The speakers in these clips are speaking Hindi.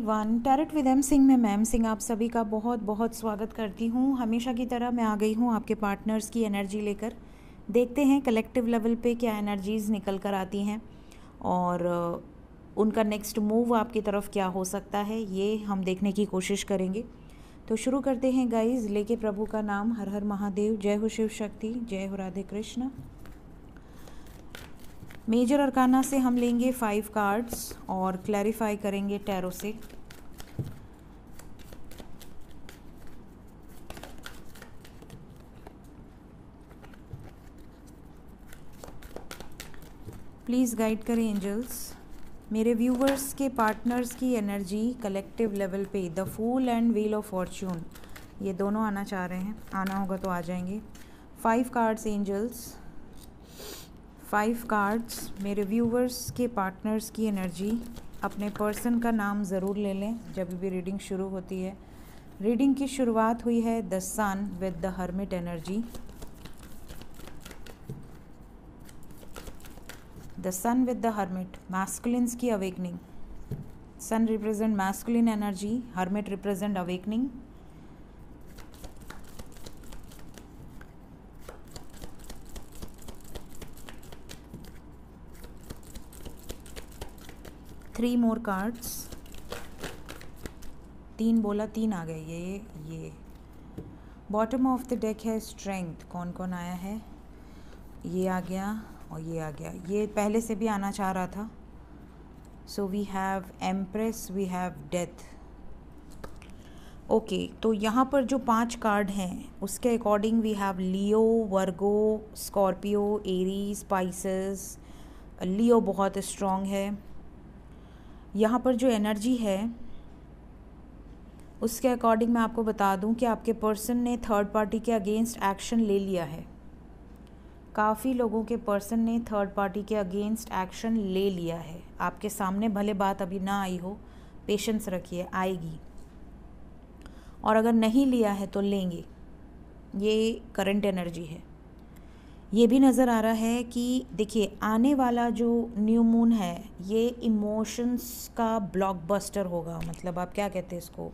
Everyone, tarot with M Singh में मैम सिंह आप सभी का बहुत बहुत स्वागत करती हूँ। हमेशा की तरह मैं आ गई हूँ आपके पार्टनर्स की एनर्जी लेकर। देखते हैं कलेक्टिव लेवल पे क्या एनर्जीज़ निकल कर आती हैं और उनका नेक्स्ट मूव आपकी तरफ क्या हो सकता है, ये हम देखने की कोशिश करेंगे। तो शुरू करते हैं गाइज, लेके प्रभु का नाम। हर हर महादेव, जय हो शिव शक्ति, जय हो राधे कृष्ण। मेजर अरकाना से हम लेंगे 5 कार्ड्स और क्लैरिफाई करेंगे टैरो से। प्लीज़ गाइड करें एंजल्स। मेरे व्यूवर्स के पार्टनर्स की एनर्जी कलेक्टिव लेवल पे the fool and wheel of fortune, ये दोनों आना चाह रहे हैं। आना होगा तो आ जाएंगे। 5 कार्ड्स एंजल्स, 5 कार्ड्स। मेरे व्यूवर्स के पार्टनर्स की एनर्जी। अपने पर्सन का नाम ज़रूर ले लें जब भी रीडिंग शुरू होती है। रीडिंग की शुरुआत हुई है the sun with the hermit energy. The sun with the hermit, masculines की awakening. Sun represent masculine energy, hermit represent awakening. Three more cards. 3 बोला, 3 आ गए। ये बॉटम ऑफ द डेक है स्ट्रेंथ। कौन कौन आया है? ये आ गया और ये आ गया। ये पहले से भी आना चाह रहा था। So we have empress, we have death. Okay, तो यहाँ पर जो 5 कार्ड हैं उसके according we have Leo, Virgo, Scorpio, Aries, Pisces. Leo बहुत स्ट्रॉन्ग है। यहाँ पर जो एनर्जी है उसके अकॉर्डिंग मैं आपको बता दूं कि आपके पर्सन ने थर्ड पार्टी के अगेंस्ट एक्शन ले लिया है। काफ़ी लोगों के पर्सन ने थर्ड पार्टी के अगेंस्ट एक्शन ले लिया है। आपके सामने भले बात अभी ना आई हो, पेशेंस रखिए, आएगी। और अगर नहीं लिया है तो लेंगे। ये करंट एनर्जी है। ये भी नज़र आ रहा है कि देखिए, आने वाला जो न्यू मून है ये इमोशंस का ब्लॉकबस्टर होगा। मतलब आप क्या कहते हैं इसको,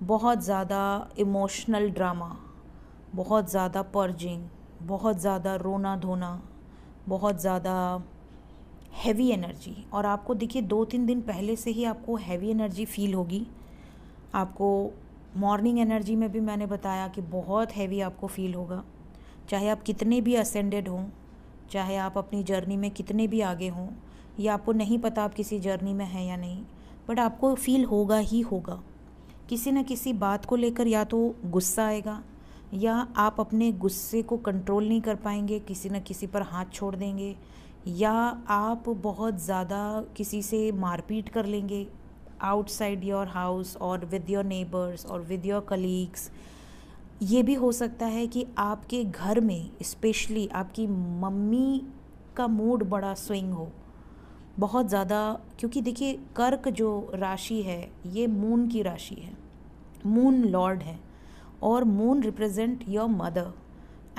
बहुत ज़्यादा इमोशनल ड्रामा, बहुत ज़्यादा पर्जिंग, बहुत ज़्यादा रोना धोना, बहुत ज़्यादा हैवी एनर्जी। और आपको देखिए 2-3 दिन पहले से ही आपको हैवी एनर्जी फील होगी। आपको मॉर्निंग एनर्जी में भी मैंने बताया कि बहुत हैवी आपको फील होगा। चाहे आप कितने भी असेंडेड हों, चाहे आप अपनी जर्नी में कितने भी आगे हों, या आपको नहीं पता आप किसी जर्नी में हैं या नहीं, बट आपको फील होगा ही होगा। किसी न किसी बात को लेकर या तो गुस्सा आएगा, या आप अपने गुस्से को कंट्रोल नहीं कर पाएंगे, किसी न किसी पर हाथ छोड़ देंगे, या आप बहुत ज़्यादा किसी से मारपीट कर लेंगे आउटसाइड योर हाउस और विद योर नेबर्स और विद योर कलीग्स। ये भी हो सकता है कि आपके घर में स्पेशली आपकी मम्मी का मूड बड़ा स्विंग हो बहुत ज़्यादा, क्योंकि देखिए कर्क जो राशि है ये मून की राशि है, मून लॉर्ड है। और moon represent your mother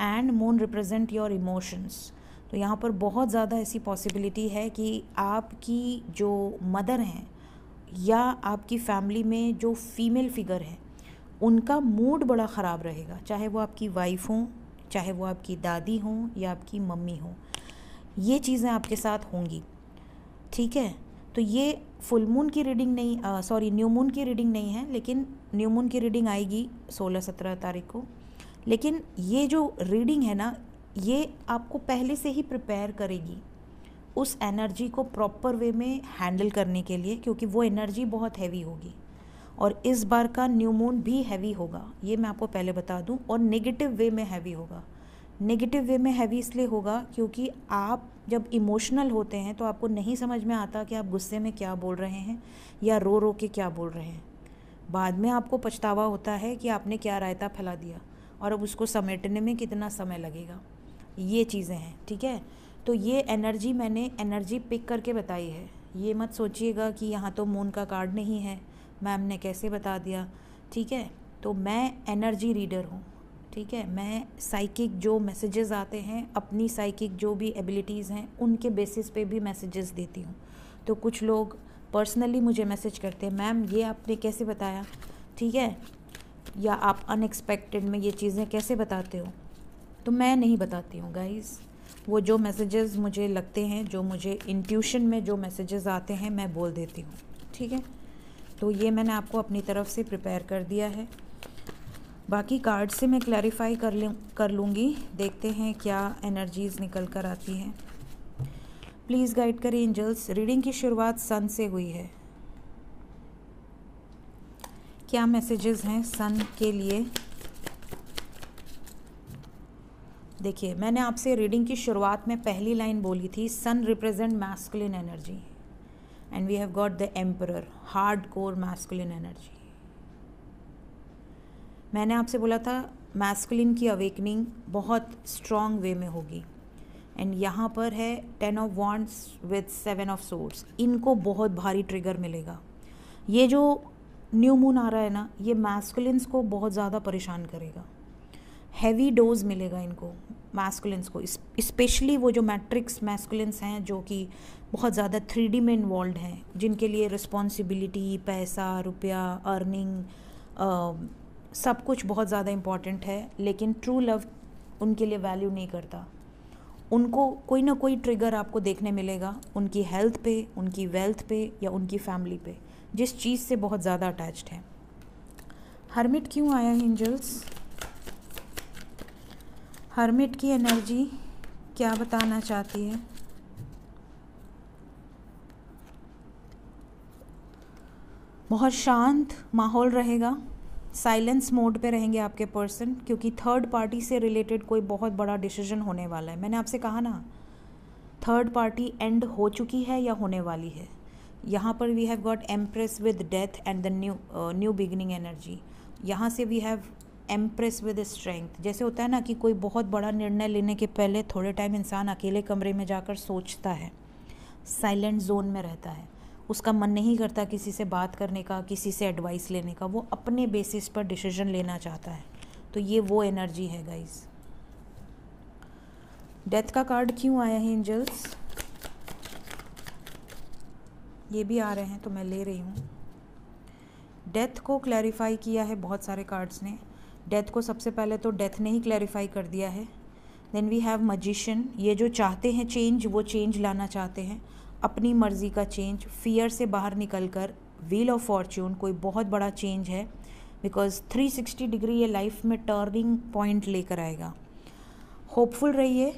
and moon represent your emotions. तो यहाँ पर बहुत ज़्यादा ऐसी पॉसिबिलिटी है कि आपकी जो मदर हैं या आपकी फैमिली में जो फीमेल फिगर है उनका मूड बड़ा ख़राब रहेगा। चाहे वो आपकी वाइफ हों, चाहे वो आपकी दादी हों या आपकी मम्मी हों, ये चीज़ें आपके साथ होंगी। ठीक है, तो ये फुल मून की रीडिंग नहीं, न्यू मून की रीडिंग नहीं है, लेकिन न्यू मून की रीडिंग आएगी 16-17 तारीख को। लेकिन ये जो रीडिंग है ना, ये आपको पहले से ही प्रिपेयर करेगी उस एनर्जी को प्रॉपर वे में हैंडल करने के लिए, क्योंकि वो एनर्जी बहुत हैवी होगी। और इस बार का न्यू मून भी हैवी होगा, ये मैं आपको पहले बता दूं। और नेगेटिव वे में हैवी होगा। नेगेटिव वे में हैवी इसलिए होगा क्योंकि आप जब इमोशनल होते हैं तो आपको नहीं समझ में आता कि आप गुस्से में क्या बोल रहे हैं या रो रो के क्या बोल रहे हैं। बाद में आपको पछतावा होता है कि आपने क्या रायता फैला दिया और अब उसको समेटने में कितना समय लगेगा। ये चीज़ें हैं, ठीक है। तो ये एनर्जी मैंने एनर्जी पिक करके बताई है। ये मत सोचिएगा कि यहाँ तो मून का कार्ड नहीं है, मैम ने कैसे बता दिया। ठीक है, तो मैं एनर्जी रीडर हूँ। ठीक है, मैं साइकिक जो मैसेजेस आते हैं, अपनी साइकिक जो भी एबिलिटीज़ हैं उनके बेसिस पे भी मैसेजेस देती हूँ। तो कुछ लोग पर्सनली मुझे मैसेज करते हैं, मैम ये आपने कैसे बताया, ठीक है, या आप अनएक्सपेक्टेड में ये चीज़ें कैसे बताते हो। तो मैं नहीं बताती हूँ गाइस, वो जो मैसेजेस मुझे लगते हैं, जो मुझे इंट्यूशन में जो मैसेजेस आते हैं मैं बोल देती हूँ, ठीक है। तो ये मैंने आपको अपनी तरफ से प्रिपेयर कर दिया है। बाकी कार्ड से मैं क्लैरिफाई कर लूँगी। देखते हैं क्या एनर्जीज़ निकल कर आती हैं। प्लीज़ गाइड करें एंजल्स। रीडिंग की शुरुआत सन से हुई है, क्या मैसेजेस हैं सन के लिए। देखिए, मैंने आपसे रीडिंग की शुरुआत में पहली लाइन बोली थी, sun represent masculine energy and we have got the emperor, hard core masculine energy. मैंने आपसे बोला था मैस्कुलिन की अवेकनिंग बहुत स्ट्रॉन्ग वे में होगी। एंड यहाँ पर है 10 of wands with 7 of swords. इनको बहुत भारी ट्रिगर मिलेगा। ये जो न्यू मून आ रहा है ना, ये मैस्कुलिन्स को बहुत ज़्यादा परेशान करेगा। हैवी डोज मिलेगा इनको मैस्कुलिन्स को, स्पेशली वो जो मैट्रिक्स मैस्कुलिन्स हैं जो कि बहुत ज़्यादा 3D में इन्वॉल्व हैं, जिनके लिए रिस्पॉन्सिबिलिटी, पैसा, रुपया, अर्निंग, सब कुछ बहुत ज़्यादा इम्पॉर्टेंट है, लेकिन ट्रू लव उनके लिए वैल्यू नहीं करता। उनको कोई ना कोई ट्रिगर आपको देखने मिलेगा, उनकी हेल्थ पे, उनकी वेल्थ पे या उनकी फैमिली पे, जिस चीज़ से बहुत ज़्यादा अटैच्ड है। हर्मिट क्यों आया है एंजल्स? हर्मिट की एनर्जी क्या बताना चाहती है? बहुत शांत माहौल रहेगा, साइलेंस मोड पे रहेंगे आपके पर्सन, क्योंकि थर्ड पार्टी से रिलेटेड कोई बहुत बड़ा डिसीजन होने वाला है। मैंने आपसे कहा ना, थर्ड पार्टी एंड हो चुकी है या होने वाली है। यहाँ पर we have got empress with death and the new beginning energy. यहाँ से we have empress with strength. जैसे होता है ना कि कोई बहुत बड़ा निर्णय लेने के पहले थोड़े टाइम इंसान अकेले कमरे में जाकर सोचता है, साइलेंट जोन में रहता है, उसका मन नहीं करता किसी से बात करने का, किसी से एडवाइस लेने का, वो अपने बेसिस पर डिसीजन लेना चाहता है। तो ये वो एनर्जी है गाइस। डेथ का कार्ड क्यों आया है एंजल्स? ये भी आ रहे हैं तो मैं ले रही हूँ। डेथ को क्लैरिफाई किया है बहुत सारे कार्ड्स ने। डेथ को सबसे पहले तो डेथ ने ही क्लैरिफाई कर दिया है। Then we have magician. ये जो चाहते हैं चेंज, वो चेंज लाना चाहते हैं, अपनी मर्ज़ी का चेंज, फियर से बाहर निकलकर व्हील ऑफ फॉर्च्यून, कोई बहुत बड़ा चेंज है, बिकॉज 360 डिग्री ये लाइफ में टर्निंग पॉइंट लेकर आएगा। होपफुल रहिए,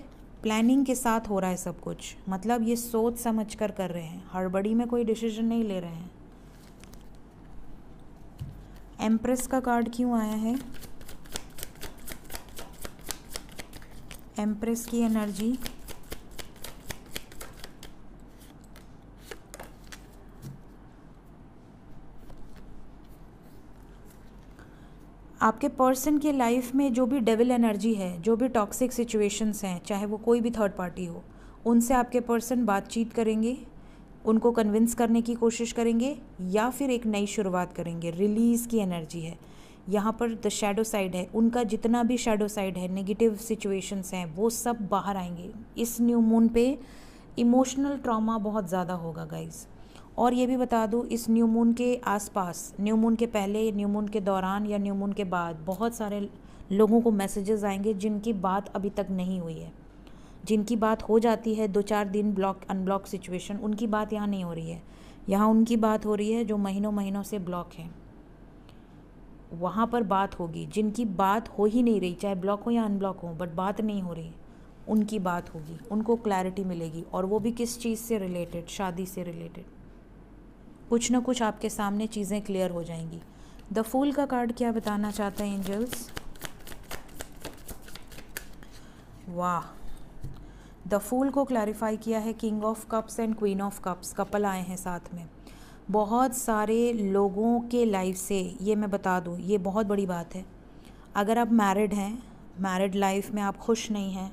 प्लानिंग के साथ हो रहा है सब कुछ, मतलब ये सोच समझ कर रहे हैं, हड़बड़ी में कोई डिसीजन नहीं ले रहे हैं। एम्प्रेस का कार्ड क्यों आया है? एम्प्रेस की एनर्जी आपके पर्सन के लाइफ में जो भी डेविल एनर्जी है, जो भी टॉक्सिक सिचुएशंस हैं, चाहे वो कोई भी थर्ड पार्टी हो, उनसे आपके पर्सन बातचीत करेंगे, उनको कन्विंस करने की कोशिश करेंगे या फिर एक नई शुरुआत करेंगे। रिलीज़ की एनर्जी है यहाँ पर। द शैडो साइड है, उनका जितना भी शैडो साइड है, नेगेटिव सिचुएशंस हैं, वो सब बाहर आएंगे। इस न्यू मून पे इमोशनल ट्रॉमा बहुत ज़्यादा होगा गाइस। और ये भी बता दूँ, इस न्यू मून के आसपास, न्यू मून के पहले, न्यू मून के दौरान या न्यू मून के बाद बहुत सारे लोगों को मैसेजेस आएंगे जिनकी बात अभी तक नहीं हुई है, जिनकी बात हो जाती है 2-4 दिन ब्लॉक अनब्लॉक सिचुएशन, उनकी बात यहाँ नहीं हो रही है। यहाँ उनकी बात हो रही है जो महीनों महीनों से ब्लॉक हैं, वहाँ पर बात होगी। जिनकी बात हो ही नहीं रही, चाहे ब्लॉक हो या अनब्लॉक हो, बट बात नहीं हो रही, उनकी बात होगी, उनको क्लैरिटी मिलेगी। और वो भी किस चीज़ से रिलेटेड? शादी से रिलेटेड। कुछ ना कुछ आपके सामने चीज़ें क्लियर हो जाएंगी। द फूल का कार्ड क्या बताना चाहता है एंजल्स? वाह, द फूल को क्लैरिफाई किया है king of cups and queen of cups. Couple आए हैं साथ में। बहुत सारे लोगों के लाइफ से, ये मैं बता दूँ, ये बहुत बड़ी बात है। अगर आप मैरिड हैं, मैरिड लाइफ में आप खुश नहीं हैं,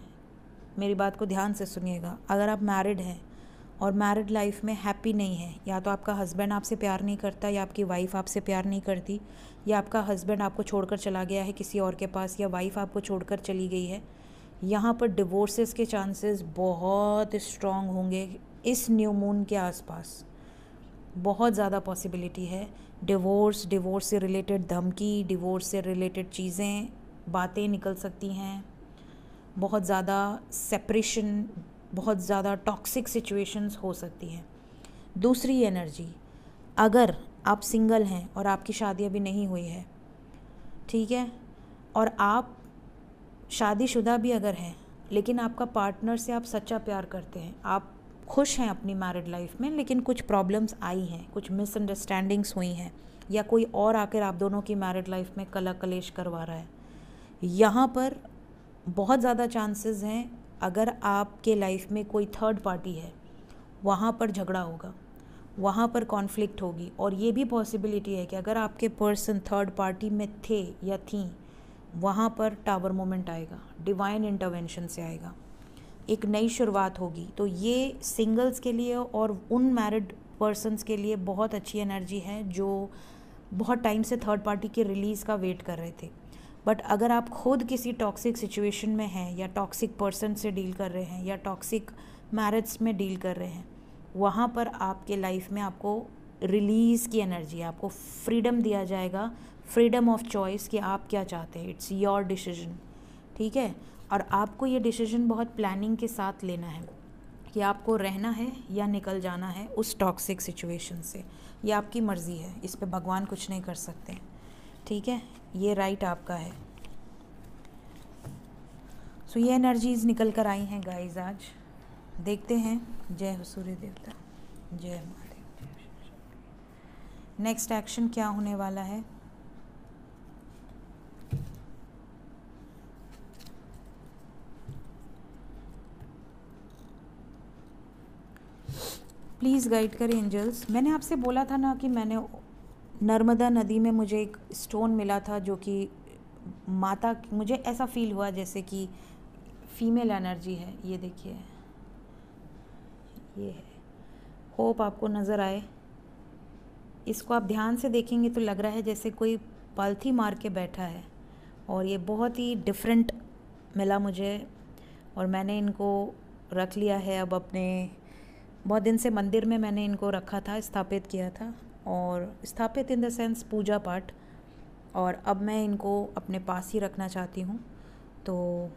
मेरी बात को ध्यान से सुनिएगा। अगर आप मैरिड हैं और मैरिड लाइफ में हैप्पी नहीं है, या तो आपका हस्बैंड आपसे प्यार नहीं करता, या आपकी वाइफ आपसे प्यार नहीं करती, या आपका हस्बैंड आपको छोड़कर चला गया है किसी और के पास, या वाइफ आपको छोड़कर चली गई है, यहाँ पर डिवोर्सेस के चांसेस बहुत स्ट्रॉन्ग होंगे इस न्यू मून के आसपास। बहुत ज़्यादा पॉसिबिलिटी है। डिवोर्स से रिलेटेड धमकी, डिवोर्स से रिलेटेड चीज़ें, बातें निकल सकती हैं। बहुत ज़्यादा सेपरेशन, बहुत ज़्यादा टॉक्सिक सिचुएशंस हो सकती हैं। दूसरी एनर्जी, अगर आप सिंगल हैं और आपकी शादी अभी नहीं हुई है, ठीक है, और आप शादीशुदा भी अगर हैं लेकिन आपका पार्टनर से आप सच्चा प्यार करते हैं, आप खुश हैं अपनी मैरिड लाइफ में, लेकिन कुछ प्रॉब्लम्स आई हैं, कुछ मिसअंडरस्टैंडिंग्स हुई हैं, या कोई और आकर आप दोनों की मैरिड लाइफ में कला कलेश करवा रहा है, यहाँ पर बहुत ज़्यादा चांसेस हैं अगर आपके लाइफ में कोई थर्ड पार्टी है, वहाँ पर झगड़ा होगा, वहाँ पर कॉन्फ्लिक्ट होगी। और ये भी पॉसिबिलिटी है कि अगर आपके पर्सन थर्ड पार्टी में थे या थीं, वहाँ पर टावर मोमेंट आएगा, डिवाइन इंटरवेंशन से आएगा, एक नई शुरुआत होगी। तो ये सिंगल्स के लिए और उन मैरिड पर्सन्स के लिए बहुत अच्छी एनर्जी है जो बहुत टाइम से थर्ड पार्टी के रिलीज़ का वेट कर रहे थे। बट अगर आप खुद किसी टॉक्सिक सिचुएशन में हैं, या टॉक्सिक पर्सन से डील कर रहे हैं, या टॉक्सिक मैरिज में डील कर रहे हैं, वहाँ पर आपके लाइफ में आपको रिलीज़ की एनर्जी, आपको फ्रीडम दिया जाएगा, फ्रीडम ऑफ चॉइस कि आप क्या चाहते हैं। इट्स योर डिसीजन, ठीक है। और आपको ये डिसीजन बहुत प्लानिंग के साथ लेना है कि आपको रहना है या निकल जाना है उस टॉक्सिक सिचुएशन से। ये आपकी मर्ज़ी है, इस पे भगवान कुछ नहीं कर सकते, ठीक है। ये राइट आपका है। सो ये एनर्जीज़ निकल कर आई हैं गाइस आज। देखते हैं। जय हो सूर्य देवता, जय महादेव। नेक्स्ट एक्शन क्या होने वाला है? प्लीज़ गाइड करें एंजल्स। मैंने आपसे बोला था ना कि मैंने नर्मदा नदी में मुझे एक स्टोन मिला था जो कि माता, मुझे ऐसा फील हुआ जैसे कि फीमेल एनर्जी है। ये देखिए, ये है। होप आपको नज़र आए। इसको आप ध्यान से देखेंगे तो लग रहा है जैसे कोई पालथी मार के बैठा है, और ये बहुत ही डिफरेंट मिला मुझे, और मैंने इनको रख लिया है अब अपने, बहुत दिन से मंदिर में मैंने इनको रखा था, स्थापित किया था, और स्थापित इन द सेंस पूजा पाठ, और अब मैं इनको अपने पास ही रखना चाहती हूँ। तो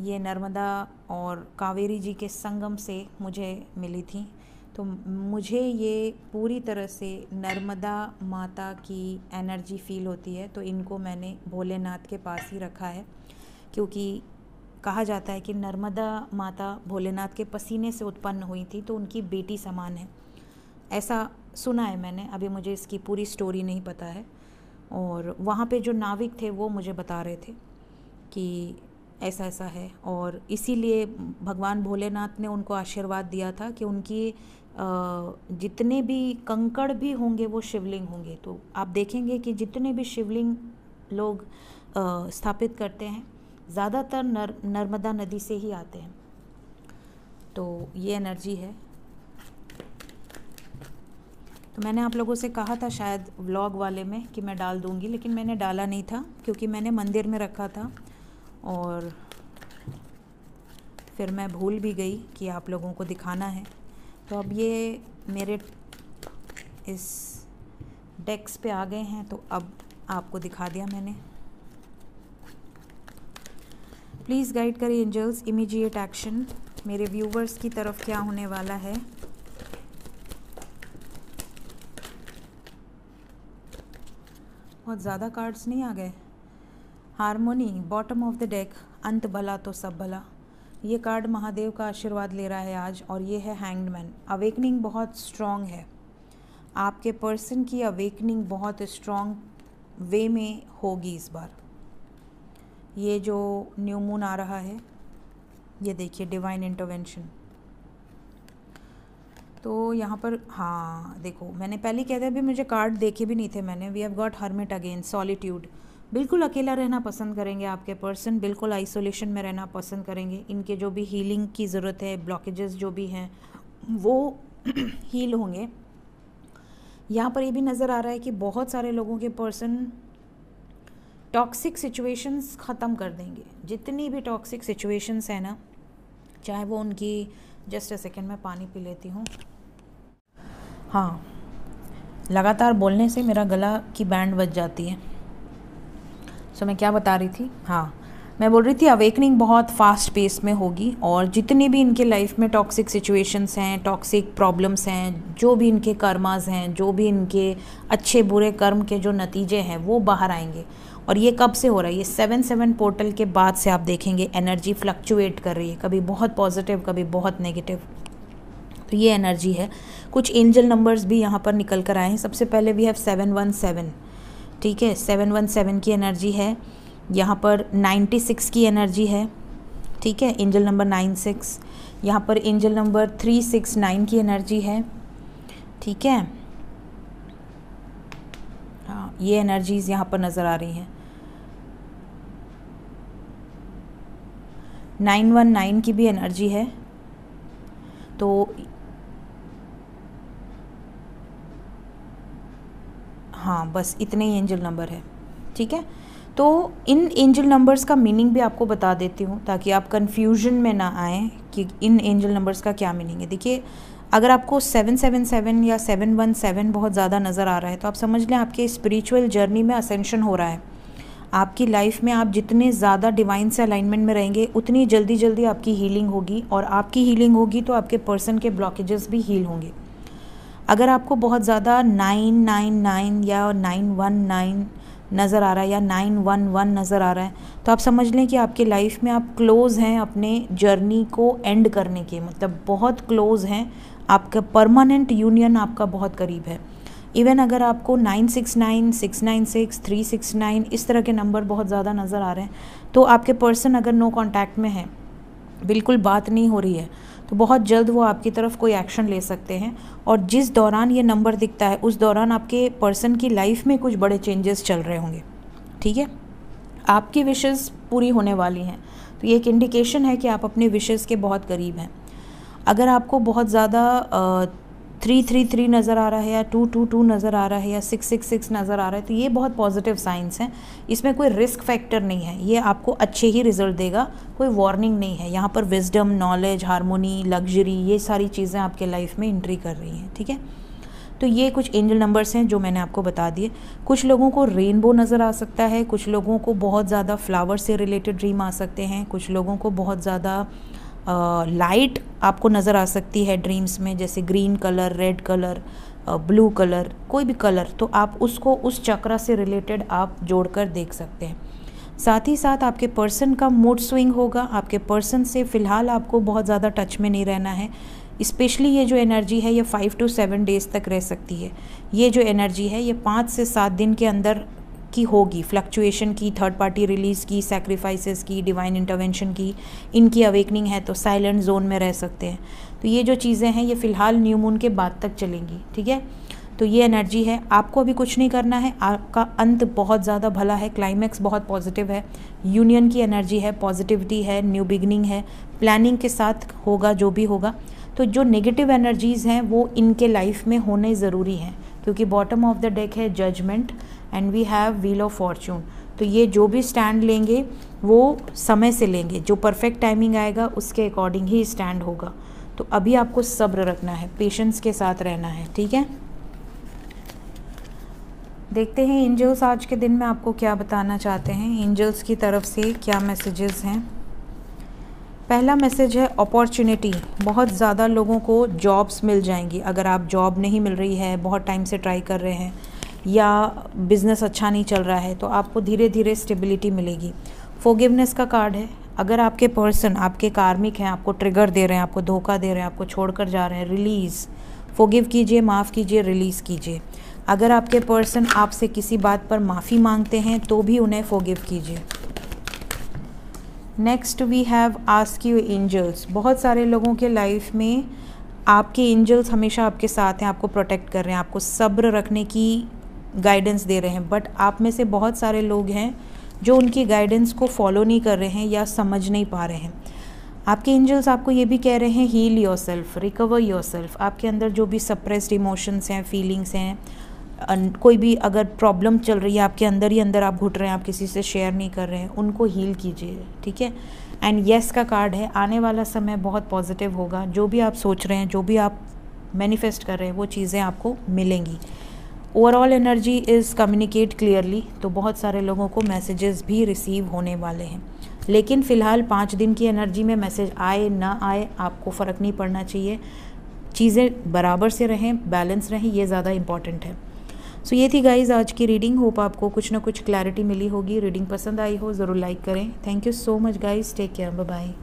ये नर्मदा और कावेरी जी के संगम से मुझे मिली थी, तो मुझे ये पूरी तरह से नर्मदा माता की एनर्जी फील होती है। तो इनको मैंने भोलेनाथ के पास ही रखा है, क्योंकि कहा जाता है कि नर्मदा माता भोलेनाथ के पसीने से उत्पन्न हुई थी, तो उनकी बेटी समान है, ऐसा सुना है मैंने। अभी मुझे इसकी पूरी स्टोरी नहीं पता है। और वहाँ पे जो नाविक थे वो मुझे बता रहे थे कि ऐसा ऐसा है, और इसीलिए भगवान भोलेनाथ ने उनको आशीर्वाद दिया था कि उनकी जितने भी कंकड़ भी होंगे वो शिवलिंग होंगे। तो आप देखेंगे कि जितने भी शिवलिंग लोग स्थापित करते हैं ज़्यादातर नर्मदा नदी से ही आते हैं। तो ये एनर्जी है। तो मैंने आप लोगों से कहा था शायद व्लॉग वाले में कि मैं डाल दूंगी, लेकिन मैंने डाला नहीं था क्योंकि मैंने मंदिर में रखा था, और फिर मैं भूल भी गई कि आप लोगों को दिखाना है। तो अब ये मेरे इस डेस्क पे आ गए हैं, तो अब आपको दिखा दिया मैंने। प्लीज़ गाइड करिए एंजल्स, इमीडिएट एक्शन मेरे व्यूवर्स की तरफ क्या होने वाला है। बहुत ज़्यादा कार्ड्स नहीं आ गए। Harmony, bottom of the deck, अंत भला तो सब भला। ये कार्ड महादेव का आशीर्वाद ले रहा है आज, और ये है हैंग्ड मैन। अवेकनिंग बहुत स्ट्रॉन्ग है, आपके पर्सन की अवेकनिंग बहुत स्ट्रॉन्ग वे में होगी इस बार। ये जो न्यू मून आ रहा है, ये देखिए डिवाइन इंटरवेंशन। तो यहाँ पर हाँ देखो, मैंने पहले कहते भी मुझे कार्ड देखे भी नहीं थे मैंने। We have got hermit again, solitude. बिल्कुल अकेला रहना पसंद करेंगे आपके पर्सन, बिल्कुल आइसोलेशन में रहना पसंद करेंगे। इनके जो भी हीलिंग की ज़रूरत है, ब्लॉकेजेस जो भी हैं वो हील होंगे। यहाँ पर ये भी नज़र आ रहा है कि बहुत सारे लोगों के पर्सन टॉक्सिक सिचुएशंस ख़त्म कर देंगे। जितनी भी टॉक्सिक सिचुएशंस हैं ना, चाहे वो उनकी, जस्ट अ सेकेंड में पानी पी लेती हूँ। हाँ, लगातार बोलने से मेरा गला की बैंड बज जाती है। सो मैं क्या बता रही थी, हाँ मैं बोल रही थी अवेकनिंग बहुत फास्ट पेस में होगी, और जितने भी इनके लाइफ में टॉक्सिक सिचुएशंस हैं, टॉक्सिक प्रॉब्लम्स हैं, जो भी इनके कर्मास हैं, जो भी इनके अच्छे बुरे कर्म के जो नतीजे हैं वो बाहर आएंगे। और ये कब से हो रहा है, ये 7/7 पोर्टल के बाद से आप देखेंगे एनर्जी फ्लक्चुएट कर रही है, कभी बहुत पॉजिटिव कभी बहुत नेगेटिव। तो ये एनर्जी है। कुछ एंजल नंबर्स भी यहाँ पर निकल कर आए हैं। सबसे पहले वी हैव 717, ठीक है, 717 की एनर्जी है। यहाँ पर 96 की एनर्जी है, ठीक है, एंजल नंबर 96। यहाँ पर एंजल नंबर 369 की एनर्जी है, ठीक है। हाँ, ये एनर्जीज यहाँ पर नज़र आ रही हैं। 919 की भी एनर्जी है। तो हाँ, बस इतने ही एंजल नंबर है, ठीक है। तो इन एंजल नंबर्स का मीनिंग भी आपको बता देती हूँ ताकि आप कंफ्यूजन में ना आएँ कि इन एंजल नंबर्स का क्या मीनिंग है। देखिए, अगर आपको 777 या 717 बहुत ज़्यादा नज़र आ रहा है तो आप समझ लें आपके स्पिरिचुअल जर्नी में असेंशन हो रहा है। आपकी लाइफ में आप जितने ज़्यादा डिवाइन से अलाइनमेंट में रहेंगे उतनी जल्दी जल्दी आपकी हीलिंग होगी, और आपकी हीलिंग होगी तो आपके पर्सन के ब्लॉकेजेस भी हील होंगे। अगर आपको बहुत ज़्यादा 999 या 919 नज़र आ रहा है या 911 नज़र आ रहा है तो आप समझ लें कि आपके लाइफ में आप क्लोज़ हैं अपने जर्नी को एंड करने के, मतलब बहुत क्लोज़ हैं, आपका परमानेंट यूनियन आपका बहुत करीब है। इवन अगर आपको 969, 696, 369 इस तरह के नंबर बहुत ज़्यादा नज़र आ रहे हैं तो आपके पर्सन अगर नो कांटेक्ट में है, बिल्कुल बात नहीं हो रही है, तो बहुत जल्द वो आपकी तरफ कोई एक्शन ले सकते हैं। और जिस दौरान ये नंबर दिखता है उस दौरान आपके पर्सन की लाइफ में कुछ बड़े चेंजेस चल रहे होंगे, ठीक है। आपकी विशेज़ पूरी होने वाली हैं, तो ये एक इंडिकेशन है कि आप अपने विशेज़ के बहुत करीब हैं। अगर आपको बहुत ज़्यादा 333 नज़र आ रहा है या 222 नज़र आ रहा है या 666 नज़र आ रहा है तो ये बहुत पॉजिटिव साइंस हैं। इसमें कोई रिस्क फैक्टर नहीं है, ये आपको अच्छे ही रिजल्ट देगा, कोई वार्निंग नहीं है। यहाँ पर विजडम, नॉलेज, हार्मोनी, लग्जरी, ये सारी चीज़ें आपके लाइफ में एंट्री कर रही हैं, ठीक है। तो ये कुछ एंजल नंबर्स हैं जो मैंने आपको बता दिए। कुछ लोगों को रेनबो नज़र आ सकता है, कुछ लोगों को बहुत ज़्यादा फ्लावर से रिलेटेड ड्रीम आ सकते हैं, कुछ लोगों को बहुत ज़्यादा लाइट आपको नज़र आ सकती है ड्रीम्स में, जैसे green colour, red colour, blue colour, कोई भी कलर, तो आप उसको उस चक्र से रिलेटेड आप जोड़कर देख सकते हैं। साथ ही साथ आपके पर्सन का मूड स्विंग होगा। आपके पर्सन से फ़िलहाल आपको बहुत ज़्यादा टच में नहीं रहना है। स्पेशली ये जो एनर्जी है ये 5 to 7 डेज़ तक रह सकती है। ये जो एनर्जी है ये 5 से 7 दिन के अंदर की होगी, फ्लक्चुएशन की, थर्ड पार्टी रिलीज़ की, सैक्रिफाइसेस की, डिवाइन इंटरवेंशन की, इनकी अवेकनिंग है तो साइलेंट जोन में रह सकते हैं। तो ये जो चीज़ें हैं ये फ़िलहाल न्यू मून के बाद तक चलेंगी, ठीक है। तो ये एनर्जी है, आपको अभी कुछ नहीं करना है, आपका अंत बहुत ज़्यादा भला है, क्लाइमैक्स बहुत पॉजिटिव है, यूनियन की एनर्जी है, पॉजिटिविटी है, न्यू बिगनिंग है, प्लानिंग के साथ होगा जो भी होगा। तो जो नेगेटिव एनर्जीज़ हैं वो इनके लाइफ में होने ज़रूरी हैं, क्योंकि बॉटम ऑफ द डेक है judgement and we have wheel of fortune. तो ये जो भी स्टैंड लेंगे वो समय से लेंगे, जो परफेक्ट टाइमिंग आएगा उसके अकॉर्डिंग ही स्टैंड होगा। तो अभी आपको सब्र रखना है, पेशेंस के साथ रहना है, ठीक है। देखते हैं एंजल्स आज के दिन में आपको क्या बताना चाहते हैं, एंजल्स की तरफ से क्या मैसेजेस हैं। पहला मैसेज है अपॉर्चुनिटी। बहुत ज़्यादा लोगों को जॉब्स मिल जाएंगी। अगर आप जॉब नहीं मिल रही है, बहुत टाइम से ट्राई कर रहे हैं, या बिज़नेस अच्छा नहीं चल रहा है, तो आपको धीरे धीरे स्टेबिलिटी मिलेगी। फॉरगिवनेस का कार्ड है। अगर आपके पर्सन, आपके कार्मिक हैं, आपको ट्रिगर दे रहे हैं, आपको धोखा दे रहे हैं, आपको छोड़कर जा रहे हैं, रिलीज़, फॉरगिव कीजिए, माफ़ कीजिए, रिलीज़ कीजिए। अगर आपके पर्सन आपसे किसी बात पर माफ़ी मांगते हैं तो भी उन्हें फॉरगिव कीजिए। Next we have ask you angels. बहुत सारे लोगों के लाइफ में आपके एंजल्स हमेशा आपके साथ हैं, आपको प्रोटेक्ट कर रहे हैं, आपको सब्र रखने की गाइडेंस दे रहे हैं। बट आप में से बहुत सारे लोग हैं जो उनकी गाइडेंस को फॉलो नहीं कर रहे हैं या समझ नहीं पा रहे हैं। आपके एंजल्स आपको ये भी कह रहे हैं heal yourself, recover yourself. आपके अंदर जो भी सप्रेस्ड इमोशंस हैं, फीलिंग्स हैं, कोई भी अगर प्रॉब्लम चल रही है आपके अंदर ही अंदर, आप घुट रहे हैं, आप किसी से शेयर नहीं कर रहे हैं, उनको हील कीजिए, ठीक है। एंड येस का कार्ड है। आने वाला समय बहुत पॉजिटिव होगा। जो भी आप सोच रहे हैं, जो भी आप मैनिफेस्ट कर रहे हैं वो चीज़ें आपको मिलेंगी। Overall energy is communicate clearly, तो बहुत सारे लोगों को मैसेजेस भी रिसीव होने वाले हैं। लेकिन फ़िलहाल 5 दिन की एनर्जी में मैसेज आए ना आए आपको फ़र्क नहीं पड़ना चाहिए, चीज़ें बराबर से रहें, बैलेंस रहें, ये ज़्यादा इंपॉर्टेंट है। सो ये थी गाइज़ आज की रीडिंग। होप आपको कुछ ना कुछ क्लैरिटी मिली होगी। रीडिंग पसंद आई हो ज़रूर लाइक करें। Thank you so much guys, take care, bye bye.